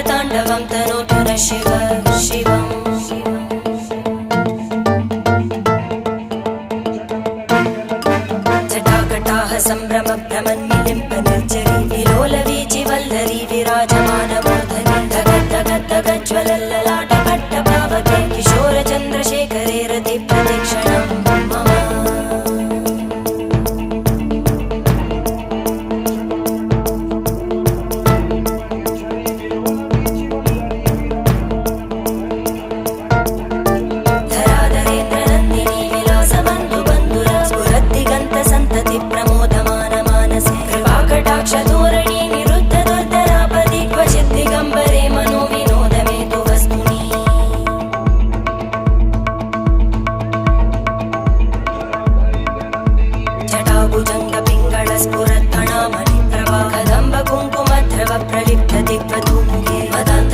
ताण्डवं तनोतु न शिव शिवम् जटाकटाः सम्भ्रम भ्रमन्निलिम्ब निर्जरी विलोलवीचि वल्लरी विराजमानमूर्धनि धगज्ज्वलल्ललाटपट्टपावके किशोरचन्द्रशेखरे रति प्रतीक्षणं मम प्रलिप्त दिग्वधूमुखे वदान्त